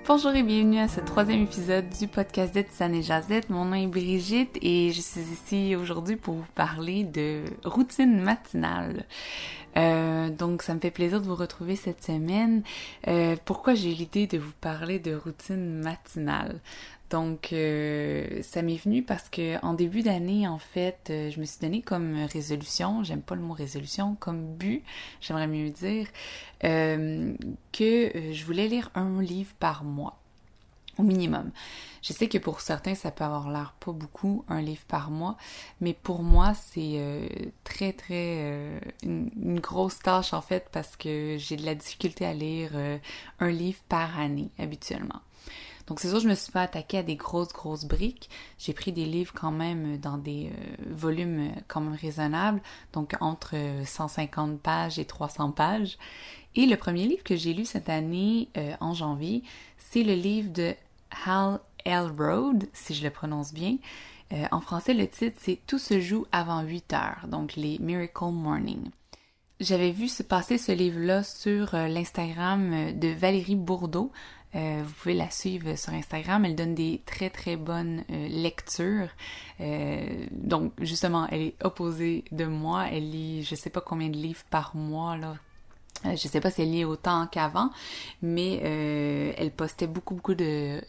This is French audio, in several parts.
Bonjour et bienvenue à ce troisième épisode du podcast de Tisane et Jazette. Mon nom est Brigitte et je suis ici aujourd'hui pour vous parler de routine matinale. Donc ça me fait plaisir de vous retrouver cette semaine. Pourquoi j'ai eu l'idée de vous parler de routine matinale? Donc, ça m'est venu parce que en début d'année, en fait, je me suis donné comme résolution, j'aime pas le mot résolution, comme but, j'aimerais mieux dire, que je voulais lire un livre par mois, au minimum. Je sais que pour certains, ça peut avoir l'air pas beaucoup, un livre par mois, mais pour moi, c'est une grosse tâche en fait, parce que j'ai de la difficulté à lire un livre par année, habituellement. Donc c'est sûr, je me suis pas attaquée à des grosses briques. J'ai pris des livres quand même dans des volumes quand même raisonnables, donc entre 150 pages et 300 pages. Et le premier livre que j'ai lu cette année, en janvier, c'est le livre de Hal Elrod, si je le prononce bien. En français, le titre, c'est « Tout se joue avant 8 heures », donc les Miracle Morning. J'avais vu se passer ce livre-là sur l'Instagram de Valérie Bourdeau. Vous pouvez la suivre sur Instagram, elle donne des très bonnes lectures. Donc justement, elle est opposée de moi, elle lit je sais pas combien de livres par mois là. Je sais pas si elle lit autant qu'avant, mais elle postait beaucoup de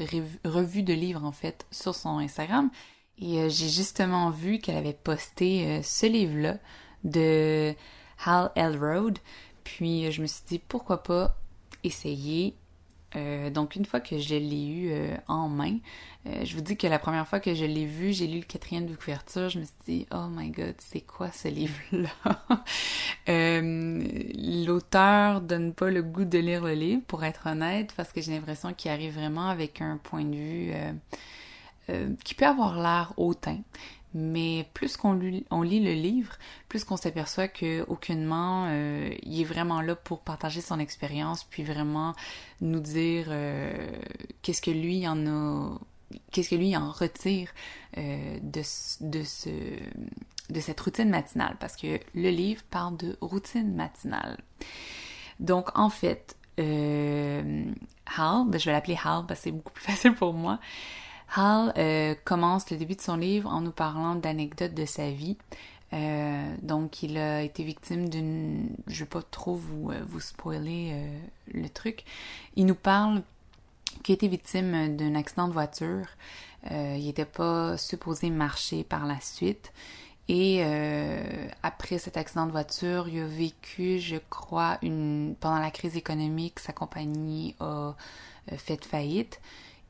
revues de livres en fait sur son Instagram. Et j'ai justement vu qu'elle avait posté ce livre-là de Hal Elrod. Puis je me suis dit pourquoi pas essayer. Donc une fois que je l'ai eu en main, je vous dis que la première fois que je l'ai vu, j'ai lu le 4e de couverture, je me suis dit « Oh my god, c'est quoi ce livre-là? » L'auteur donne pas le goût de lire le livre, pour être honnête, parce que j'ai l'impression qu'il arrive vraiment avec un point de vue qui peut avoir l'air hautain. Mais plus qu'on lit le livre, plus qu'on s'aperçoit que aucunement il est vraiment là pour partager son expérience, puis vraiment nous dire qu'est-ce que lui en retire de cette routine matinale, parce que le livre parle de routine matinale. Donc en fait, Hal, je vais l'appeler Hal parce que c'est beaucoup plus facile pour moi. Hal commence le début de son livre en nous parlant d'anecdotes de sa vie. Donc, il a été victime d'une... Je vais pas trop vous spoiler le truc. Il nous parle qu'il a été victime d'un accident de voiture. Il était pas supposé marcher par la suite. Et après cet accident de voiture, il a vécu, je crois, pendant la crise économique, sa compagnie a fait faillite.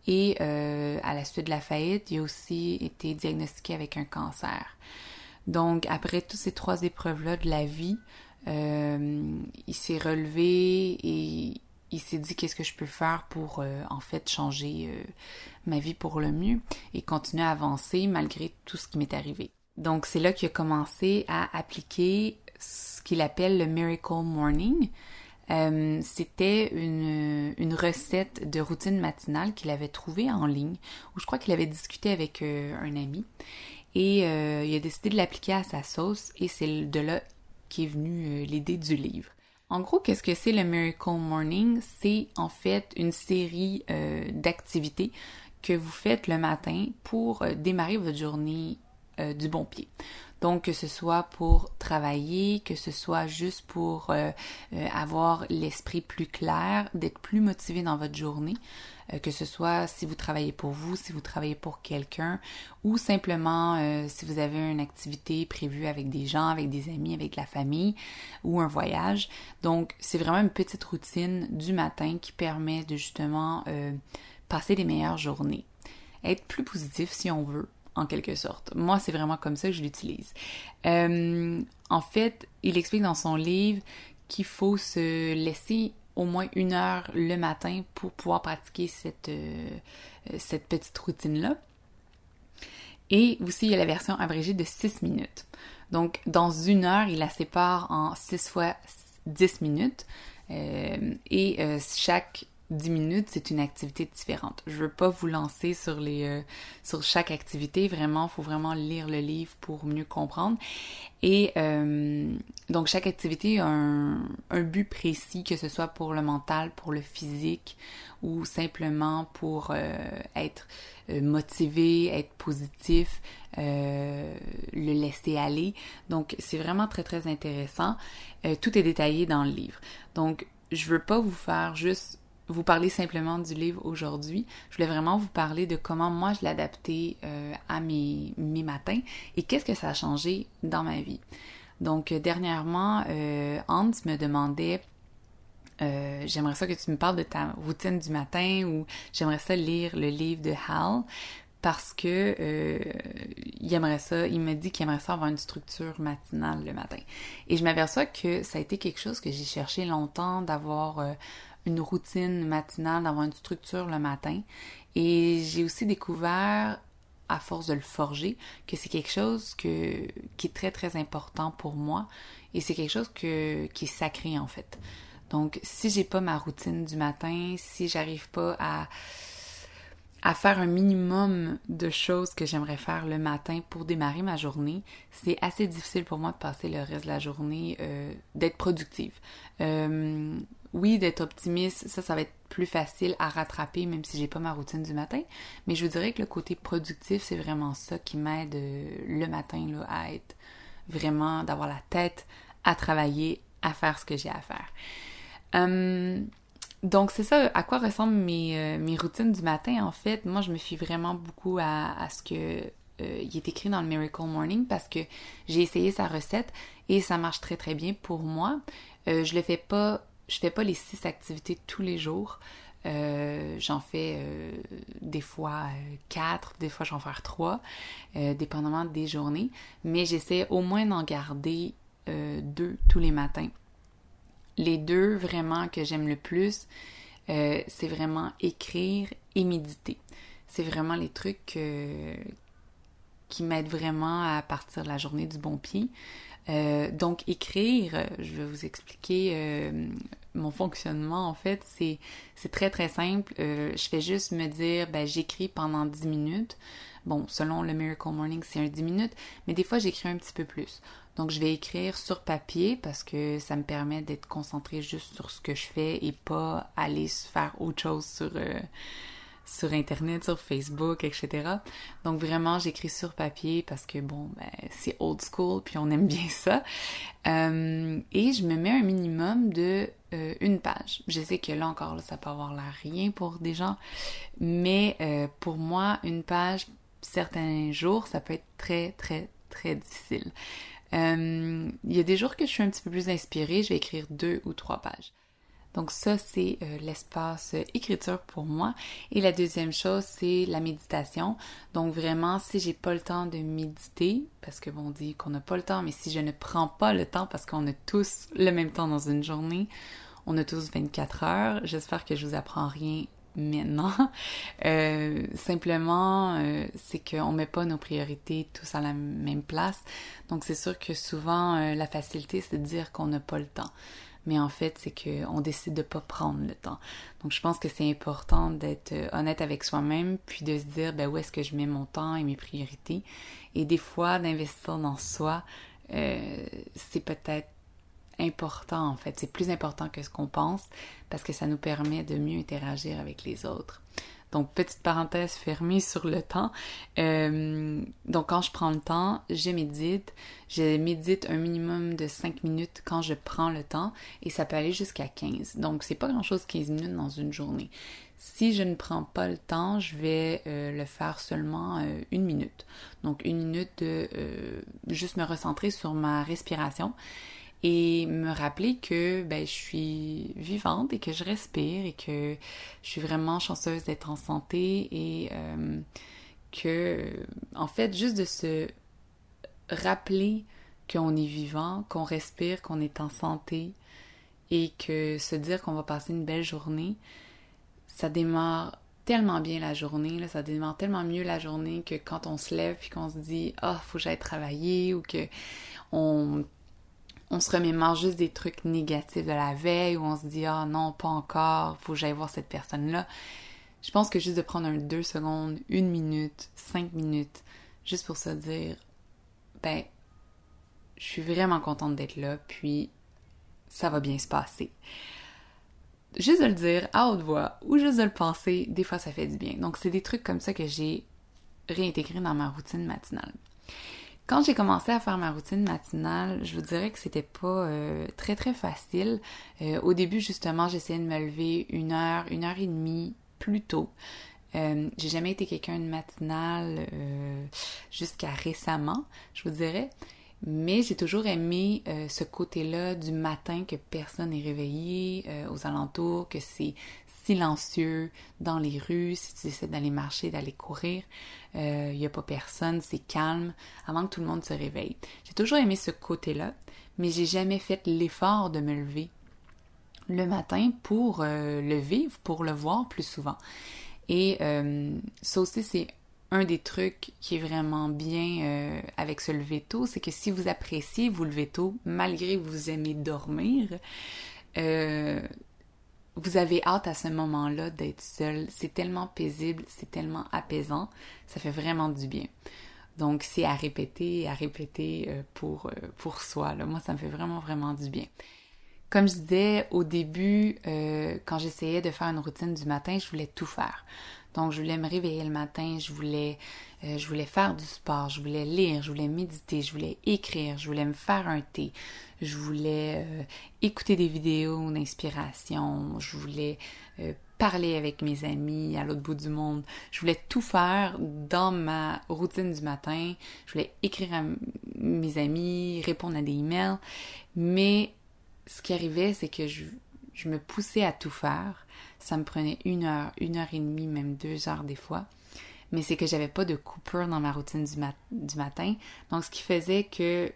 Et à la suite de la faillite, il a aussi été diagnostiqué avec un cancer. Donc, après toutes ces 3 épreuves-là de la vie, il s'est relevé et il s'est dit qu'est-ce que je peux faire pour, en fait, changer ma vie pour le mieux et continuer à avancer malgré tout ce qui m'est arrivé. Donc, c'est là qu'il a commencé à appliquer ce qu'il appelle le Miracle Morning. C'était une recette de routine matinale qu'il avait trouvée en ligne, où je crois qu'il avait discuté avec un ami, et il a décidé de l'appliquer à sa sauce, et c'est de là qu'est venue l'idée du livre. En gros, qu'est-ce que c'est le Miracle Morning? C'est en fait une série d'activités que vous faites le matin pour démarrer votre journée du bon pied. Donc, que ce soit pour travailler, que ce soit juste pour avoir l'esprit plus clair, d'être plus motivé dans votre journée, que ce soit si vous travaillez pour vous, si vous travaillez pour quelqu'un, ou simplement si vous avez une activité prévue avec des gens, avec des amis, avec la famille, ou un voyage. Donc, c'est vraiment une petite routine du matin qui permet de justement passer les meilleures journées. Être plus positif si on veut, en quelque sorte. Moi, c'est vraiment comme ça que je l'utilise. En fait, il explique dans son livre qu'il faut se laisser au moins 1 heure le matin pour pouvoir pratiquer cette petite routine-là. Et aussi, il y a la version abrégée de 6 minutes. Donc, dans 1 heure, il la sépare en 6 fois 10 minutes. Et chaque 10 minutes, c'est une activité différente. Je veux pas vous lancer sur chaque activité. Vraiment, il faut vraiment lire le livre pour mieux comprendre. Et donc, chaque activité a un but précis, que ce soit pour le mental, pour le physique ou simplement pour être motivé, être positif, le laisser aller. Donc, c'est vraiment très, très intéressant. Tout est détaillé dans le livre. Donc, je veux pas vous faire juste vous parler simplement du livre aujourd'hui. Je voulais vraiment vous parler de comment moi je l'ai adapté à mes matins et qu'est-ce que ça a changé dans ma vie. Donc, dernièrement, Hans me demandait j'aimerais ça que tu me parles de ta routine du matin ou j'aimerais ça lire le livre de Hal parce que il aimerait ça, il m'a dit qu'il aimerait ça avoir une structure matinale le matin. Et je m'aperçois que ça a été quelque chose que j'ai cherché longtemps d'avoir une routine matinale, d'avoir une structure le matin. Et j'ai aussi découvert, à force de le forger, que c'est quelque chose qui est très très important pour moi et c'est quelque chose qui est sacré en fait. Donc, si j'ai pas ma routine du matin, si j'arrive pas à faire un minimum de choses que j'aimerais faire le matin pour démarrer ma journée, c'est assez difficile pour moi de passer le reste de la journée, d'être productive. Oui, d'être optimiste, ça va être plus facile à rattraper même si j'ai pas ma routine du matin, mais je vous dirais que le côté productif, c'est vraiment ça qui m'aide le matin là, à être vraiment, d'avoir la tête à travailler, à faire ce que j'ai à faire. Donc, c'est ça, à quoi ressemblent mes routines du matin, en fait. Moi, je me fie vraiment beaucoup à ce que il est écrit dans le Miracle Morning parce que j'ai essayé sa recette et ça marche très, très bien pour moi. Je fais pas les 6 activités tous les jours. J'en fais des fois 4, des fois j'en fais 3, dépendamment des journées. Mais j'essaie au moins d'en garder 2 tous les matins. Les 2 vraiment que j'aime le plus, c'est vraiment écrire et méditer. C'est vraiment les trucs qui m'aident vraiment à partir de la journée du bon pied. Donc écrire, je vais vous expliquer mon fonctionnement en fait, c'est très très simple. Je fais juste me dire, j'écris pendant 10 minutes. Bon, selon le Miracle Morning, c'est un 10 minutes, mais des fois j'écris un petit peu plus. Donc je vais écrire sur papier parce que ça me permet d'être concentrée juste sur ce que je fais et pas aller faire autre chose sur Internet, sur Facebook, etc. Donc vraiment, j'écris sur papier parce que c'est old school puis on aime bien ça. Et je me mets un minimum de 1 page. Je sais que là encore, là, ça peut avoir l'air rien pour des gens, mais pour moi, 1 page, certains jours, ça peut être très, très, très difficile. Il y a des jours que je suis un petit peu plus inspirée, je vais écrire 2 ou 3 pages. Donc ça, c'est l'espace écriture pour moi. Et la deuxième chose, c'est la méditation. Donc vraiment, si j'ai pas le temps de méditer, parce que on dit qu'on n'a pas le temps, mais si je ne prends pas le temps, parce qu'on a tous le même temps dans une journée, on a tous 24 heures, j'espère que je vous apprends rien maintenant. Simplement, c'est qu'on met pas nos priorités tous à la même place. Donc c'est sûr que souvent, la facilité, c'est de dire qu'on n'a pas le temps. Mais en fait, c'est qu'on décide de pas prendre le temps. Donc, je pense que c'est important d'être honnête avec soi-même, puis de se dire, où est-ce que je mets mon temps et mes priorités. Et des fois, d'investir dans soi, c'est peut-être important, en fait. C'est plus important que ce qu'on pense, parce que ça nous permet de mieux interagir avec les autres. Donc, petite parenthèse fermée sur le temps. Donc, quand je prends le temps, je médite. Je médite un minimum de 5 minutes quand je prends le temps et ça peut aller jusqu'à 15. Donc, c'est pas grand-chose 15 minutes dans une journée. Si je ne prends pas le temps, je vais le faire seulement 1 minute. Donc, 1 minute de juste me recentrer sur ma respiration et me rappeler que je suis vivante et que je respire et que je suis vraiment chanceuse d'être en santé et que, en fait, juste de se rappeler qu'on est vivant, qu'on respire, qu'on est en santé et que se dire qu'on va passer une belle journée, ça démarre tellement bien la journée, là, ça démarre tellement mieux la journée que quand on se lève puis qu'on se dit « Ah, faut que j'aille travailler » ou que on on se remémore juste des trucs négatifs de la veille, ou on se dit « Ah non, pas encore, faut que j'aille voir cette personne-là ». Je pense que juste de prendre 2 secondes, 1 minute, 5 minutes, juste pour se dire « Ben, je suis vraiment contente d'être là, puis ça va bien se passer ». Juste de le dire à haute voix, ou juste de le penser, des fois ça fait du bien. Donc c'est des trucs comme ça que j'ai réintégrés dans ma routine matinale. Quand j'ai commencé à faire ma routine matinale, je vous dirais que c'était pas très très facile. Au début, justement, j'essayais de me lever 1 heure et demie plus tôt. J'ai jamais été quelqu'un de matinal jusqu'à récemment, je vous dirais. Mais j'ai toujours aimé ce côté-là du matin que personne n'est réveillé aux alentours, que c'est silencieux dans les rues, si tu décides d'aller marcher, d'aller courir, il n'y a pas personne, c'est calme, avant que tout le monde se réveille. J'ai toujours aimé ce côté-là, mais j'ai jamais fait l'effort de me lever le matin pour le vivre, pour le voir plus souvent. Et ça aussi, c'est un des trucs qui est vraiment bien avec se lever tôt, c'est que si vous appréciez vous lever tôt, malgré que vous aimez dormir, vous avez hâte à ce moment-là d'être seul. C'est tellement paisible, c'est tellement apaisant, ça fait vraiment du bien. Donc, c'est à répéter pour soi. Là. Moi, ça me fait vraiment, vraiment du bien. Comme je disais au début, quand j'essayais de faire une routine du matin, je voulais tout faire. Donc, je voulais me réveiller le matin, je voulais faire du sport, je voulais lire, je voulais méditer, je voulais écrire, je voulais me faire un thé, je voulais écouter des vidéos d'inspiration, je voulais parler avec mes amis à l'autre bout du monde. Je voulais tout faire dans ma routine du matin. Je voulais écrire à mes amis, répondre à des emails, mais ce qui arrivait, c'est que je me poussais à tout faire. Ça me prenait 1 heure, 1 heure et demie, même 2 heures des fois. Mais c'est que j'avais pas de coupure dans ma routine du matin. Donc, ce qui faisait que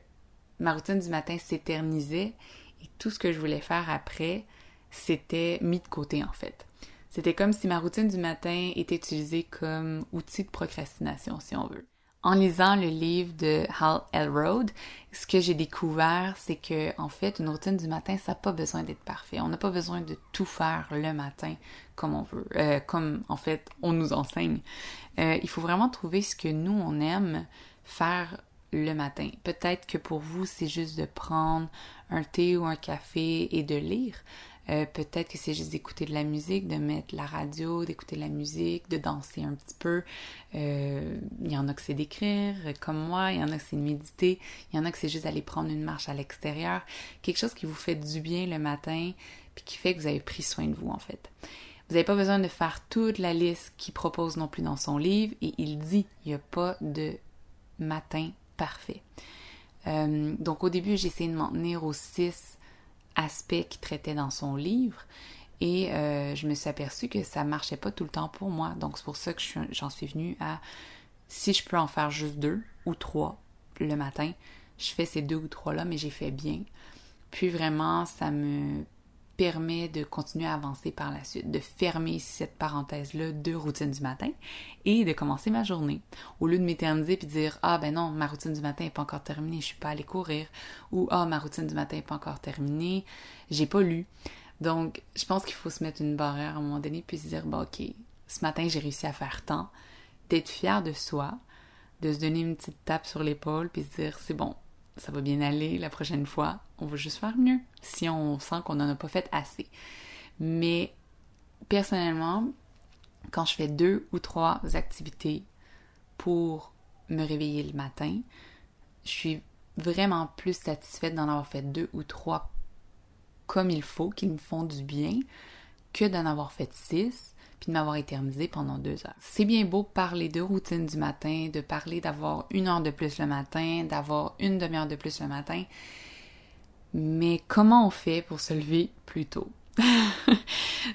ma routine du matin s'éternisait et tout ce que je voulais faire après, c'était mis de côté, en fait. C'était comme si ma routine du matin était utilisée comme outil de procrastination, si on veut. En lisant le livre de Hal Elrod, ce que j'ai découvert, c'est que en fait, une routine du matin, ça n'a pas besoin d'être parfait. On n'a pas besoin de tout faire le matin comme on veut, comme en fait on nous enseigne. Il faut vraiment trouver ce que nous on aime faire le matin. Peut-être que pour vous, c'est juste de prendre un thé ou un café et de lire. Peut-être que c'est juste d'écouter de la musique, de mettre la radio, d'écouter de la musique, de danser un petit peu. Il y en a que c'est d'écrire, comme moi. Il y en a que c'est de méditer. Il y en a que c'est juste d'aller prendre une marche à l'extérieur. Quelque chose qui vous fait du bien le matin, puis qui fait que vous avez pris soin de vous, en fait. Vous n'avez pas besoin de faire toute la liste qu'il propose non plus dans son livre. Et il dit, il n'y a pas de matin parfait. Donc au début, j'ai essayé de m'en tenir aux 6 aspects qu'il traitait dans son livre et je me suis aperçue que ça marchait pas tout le temps pour moi. Donc c'est pour ça que j'en suis venue à si je peux en faire juste 2 ou 3 le matin, je fais ces 2 ou 3-là, mais j'ai fait bien. Puis vraiment, ça me permet de continuer à avancer par la suite, de fermer cette parenthèse-là de routine du matin et de commencer ma journée. Au lieu de m'éterniser puis de dire « Ah ben non, ma routine du matin n'est pas encore terminée, je suis pas allée courir » ou « Ah, ma routine du matin n'est pas encore terminée, j'ai pas lu ». Donc, je pense qu'il faut se mettre une barrière à un moment donné puis se dire « Bon, ok, ce matin j'ai réussi à faire tant », d'être fier de soi, de se donner une petite tape sur l'épaule puis se dire « C'est bon, ça va bien aller, la prochaine fois, on va juste faire mieux si on sent qu'on n'en a pas fait assez. » Mais personnellement, quand je fais 2 ou 3 activités pour me réveiller le matin, je suis vraiment plus satisfaite d'en avoir fait 2 ou 3 comme il faut, qui me font du bien, que d'en avoir fait 6 puis de m'avoir éternisé pendant 2 heures. C'est bien beau parler de routine du matin, de parler d'avoir 1 heure de plus le matin, d'avoir 1 demi-heure de plus le matin, mais comment on fait pour se lever plus tôt?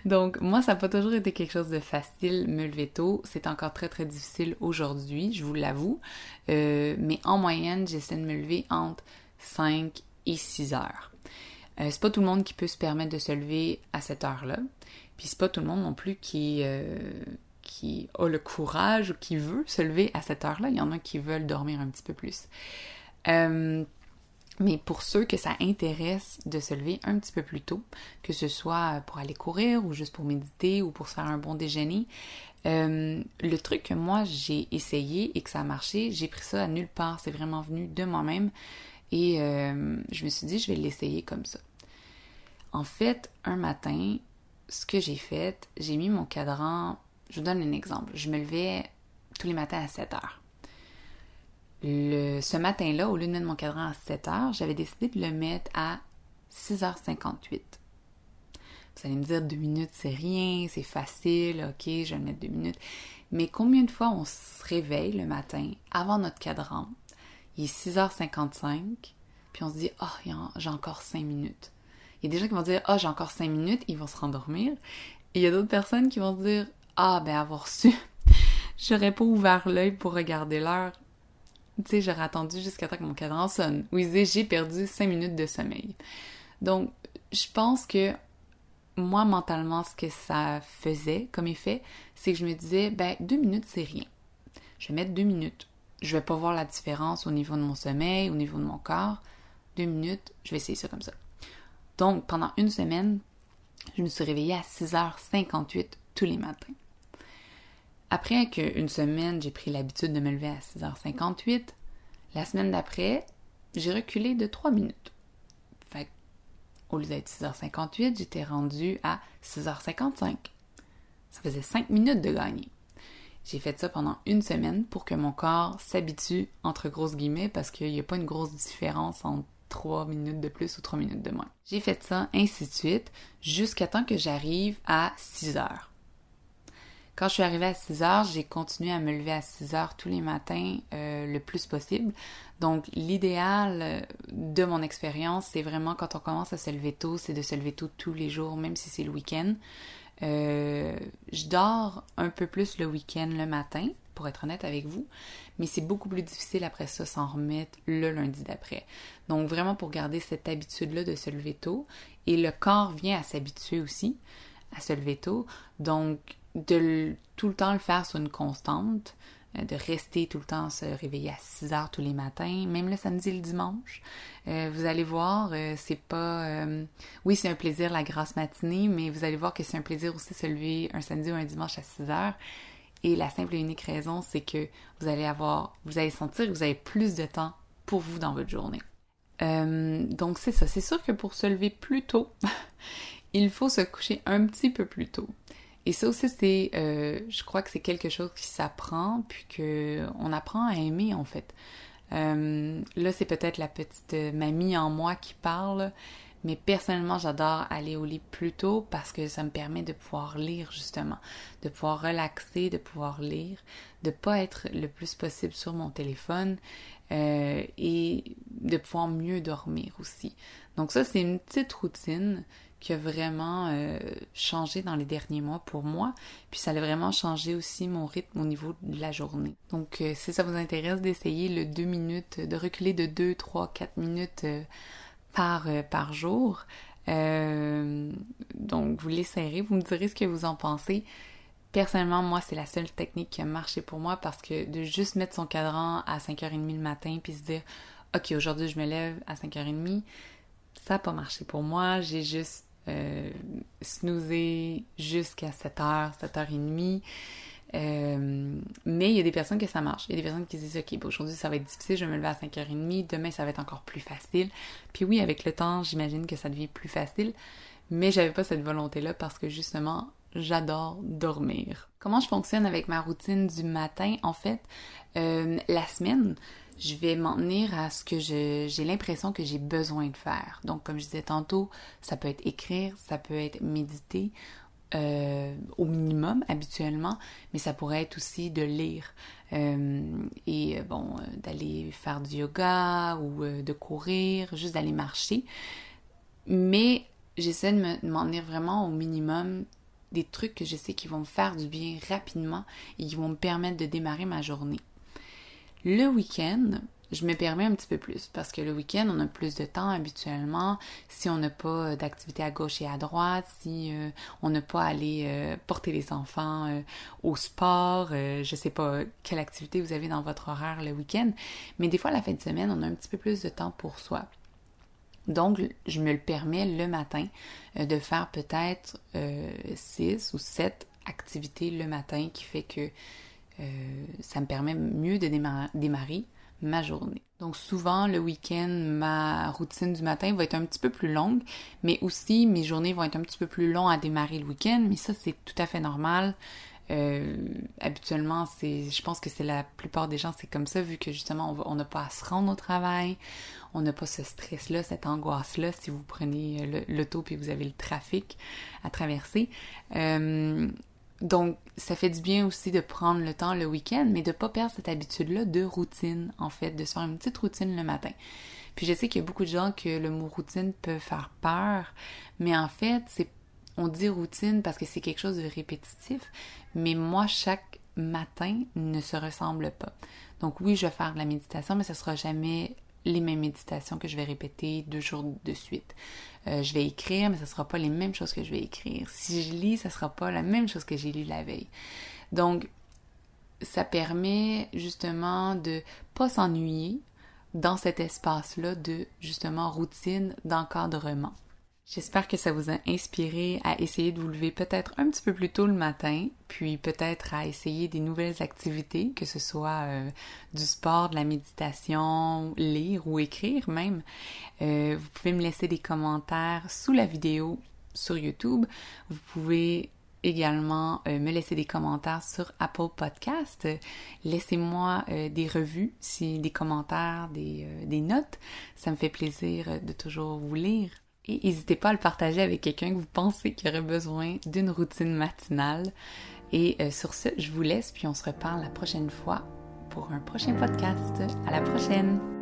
Donc, moi, ça n'a pas toujours été quelque chose de facile, me lever tôt. C'est encore très, très difficile aujourd'hui, je vous l'avoue. Mais en moyenne, j'essaie de me lever entre 5 et 6 heures. C'est pas tout le monde qui peut se permettre de se lever à cette heure-là. Puis c'est pas tout le monde non plus qui a le courage ou qui veut se lever à cette heure-là. Il y en a qui veulent dormir un petit peu plus. Mais pour ceux que ça intéresse de se lever un petit peu plus tôt, que ce soit pour aller courir ou juste pour méditer ou pour se faire un bon déjeuner, le truc que moi j'ai essayé et que ça a marché, j'ai pris ça à nulle part, c'est vraiment venu de moi-même et je me suis dit je vais l'essayer comme ça. En fait, un matin, ce que j'ai fait, j'ai mis mon cadran, je vous donne un exemple, je me levais tous les matins à 7 heures. Ce matin-là, au lieu de mettre mon cadran à 7 heures, j'avais décidé de le mettre à 6h58. Vous allez me dire 2 minutes, c'est rien, c'est facile, ok, je vais le mettre 2 minutes. Mais combien de fois on se réveille le matin avant notre cadran, il est 6h55, puis on se dit, j'ai encore 5 minutes. Il y a des gens qui vont dire, j'ai encore 5 minutes, ils vont se rendormir. Et il y a d'autres personnes qui vont se dire, avoir su, j'aurais pas ouvert l'œil pour regarder l'heure. Tu sais, j'aurais attendu jusqu'à temps que mon cadran sonne. Où ils disaient, j'ai perdu 5 minutes de sommeil. Donc, je pense que moi, mentalement, ce que ça faisait comme effet, c'est que je me disais, 2 minutes, c'est rien. Je vais mettre 2 minutes. Je vais pas voir la différence au niveau de mon sommeil, au niveau de mon corps. 2 minutes, je vais essayer ça comme ça. Donc, pendant une semaine, je me suis réveillée à 6h58 tous les matins. Après qu'une semaine, j'ai pris l'habitude de me lever à 6h58, la semaine d'après, j'ai reculé de 3 minutes. Fait qu'au lieu d'être 6h58, j'étais rendue à 6h55. Ça faisait 5 minutes de gagner. J'ai fait ça pendant une semaine pour que mon corps s'habitue, entre grosses guillemets, parce qu'il n'y a pas une grosse différence entre 3 minutes de plus ou 3 minutes de moins. J'ai fait ça, ainsi de suite, jusqu'à temps que j'arrive à 6 heures. Quand je suis arrivée à 6 heures, j'ai continué à me lever à 6 heures tous les matins le plus possible. Donc, l'idéal de mon expérience, c'est vraiment quand on commence à se lever tôt, c'est de se lever tôt tous les jours, même si c'est le week-end. Je dors un peu plus le week-end le matin, pour être honnête avec vous, mais c'est beaucoup plus difficile après ça s'en remettre le lundi d'après. Donc, vraiment pour garder cette habitude-là de se lever tôt, et le corps vient à s'habituer aussi à se lever tôt, donc de tout le temps le faire sur une constante, de rester tout le temps se réveiller à 6 heures tous les matins, même le samedi et le dimanche. Vous allez voir, c'est pas... oui, c'est un plaisir la grasse matinée, mais vous allez voir que c'est un plaisir aussi se lever un samedi ou un dimanche à 6 heures. Et la simple et unique raison, c'est que vous allez sentir que vous avez plus de temps pour vous dans votre journée. Donc c'est ça, c'est sûr que pour se lever plus tôt, il faut se coucher un petit peu plus tôt. Et ça aussi, je crois que c'est quelque chose qui s'apprend, puis qu'on apprend à aimer, en fait. Là, c'est peut-être la petite mamie en moi qui parle, mais personnellement, j'adore aller au lit plus tôt parce que ça me permet de pouvoir lire, justement, de pouvoir relaxer, de pouvoir lire, de pas être le plus possible sur mon téléphone et de pouvoir mieux dormir aussi. Donc ça, c'est une petite routine qui a vraiment changé dans les derniers mois pour moi. Puis ça a vraiment changé aussi mon rythme au niveau de la journée. Donc si ça vous intéresse d'essayer le 2 minutes, de reculer de 2, 3, 4 minutes par jour, donc vous l'essayerez, vous me direz ce que vous en pensez. Personnellement, moi, c'est la seule technique qui a marché pour moi parce que de juste mettre son cadran à 5h30 le matin puis se dire « Ok, aujourd'hui, je me lève à 5h30 », ça n'a pas marché pour moi. J'ai juste snoozé jusqu'à 7h, 7h30. Mais il y a des personnes que ça marche. Il y a des personnes qui se disent « Ok, aujourd'hui, ça va être difficile, je vais me lever à 5h30. Demain, ça va être encore plus facile. » Puis oui, avec le temps, j'imagine que ça devient plus facile. Mais j'avais pas cette volonté-là parce que justement, j'adore dormir. Comment je fonctionne avec ma routine du matin? En fait, la semaine, je vais m'en tenir à ce que j'ai l'impression que j'ai besoin de faire. Donc, comme je disais tantôt, ça peut être écrire, ça peut être méditer, au minimum habituellement, mais ça pourrait être aussi de lire d'aller faire du yoga ou de courir, juste d'aller marcher. Mais j'essaie de m'en tenir vraiment au minimum des trucs que je sais qui vont me faire du bien rapidement et qui vont me permettre de démarrer ma journée. Le week-end, je me permets un petit peu plus parce que le week-end, on a plus de temps habituellement. Si on n'a pas d'activité à gauche et à droite, si on n'a pas à aller porter les enfants au sport, je sais pas quelle activité vous avez dans votre horaire le week-end, mais des fois, à la fin de semaine, on a un petit peu plus de temps pour soi. Donc, je me le permets le matin de faire peut-être 6 ou 7 activités le matin qui fait que ça me permet mieux de démarrer ma journée. Donc souvent, le week-end, ma routine du matin va être un petit peu plus longue, mais aussi mes journées vont être un petit peu plus longues à démarrer le week-end, mais ça, c'est tout à fait normal. Habituellement, je pense que c'est la plupart des gens, c'est comme ça, vu que justement, on n'a pas à se rendre au travail, on n'a pas ce stress-là, cette angoisse-là, si vous prenez l'auto puis vous avez le trafic à traverser. Donc, ça fait du bien aussi de prendre le temps le week-end, mais de pas perdre cette habitude-là de routine, en fait, de se faire une petite routine le matin. Puis je sais qu'il y a beaucoup de gens que le mot routine peut faire peur, mais en fait, on dit routine parce que c'est quelque chose de répétitif, mais moi, chaque matin ne se ressemble pas. Donc oui, je vais faire de la méditation, mais ce sera jamais les mêmes méditations que je vais répéter 2 jours de suite. Je vais écrire, mais ce ne sera pas les mêmes choses que je vais écrire. Si je lis, ça ne sera pas la même chose que j'ai lu la veille. Donc, ça permet justement de pas s'ennuyer dans cet espace-là de, justement, routine d'encadrement. J'espère que ça vous a inspiré à essayer de vous lever peut-être un petit peu plus tôt le matin, puis peut-être à essayer des nouvelles activités, que ce soit du sport, de la méditation, lire ou écrire même. Vous pouvez me laisser des commentaires sous la vidéo sur YouTube. Vous pouvez également me laisser des commentaires sur Apple Podcast. Laissez-moi des revues, des commentaires, des notes. Ça me fait plaisir de toujours vous lire. Et n'hésitez pas à le partager avec quelqu'un que vous pensez qui aurait besoin d'une routine matinale. Et sur ce, je vous laisse, puis on se reparle la prochaine fois pour un prochain podcast. À la prochaine!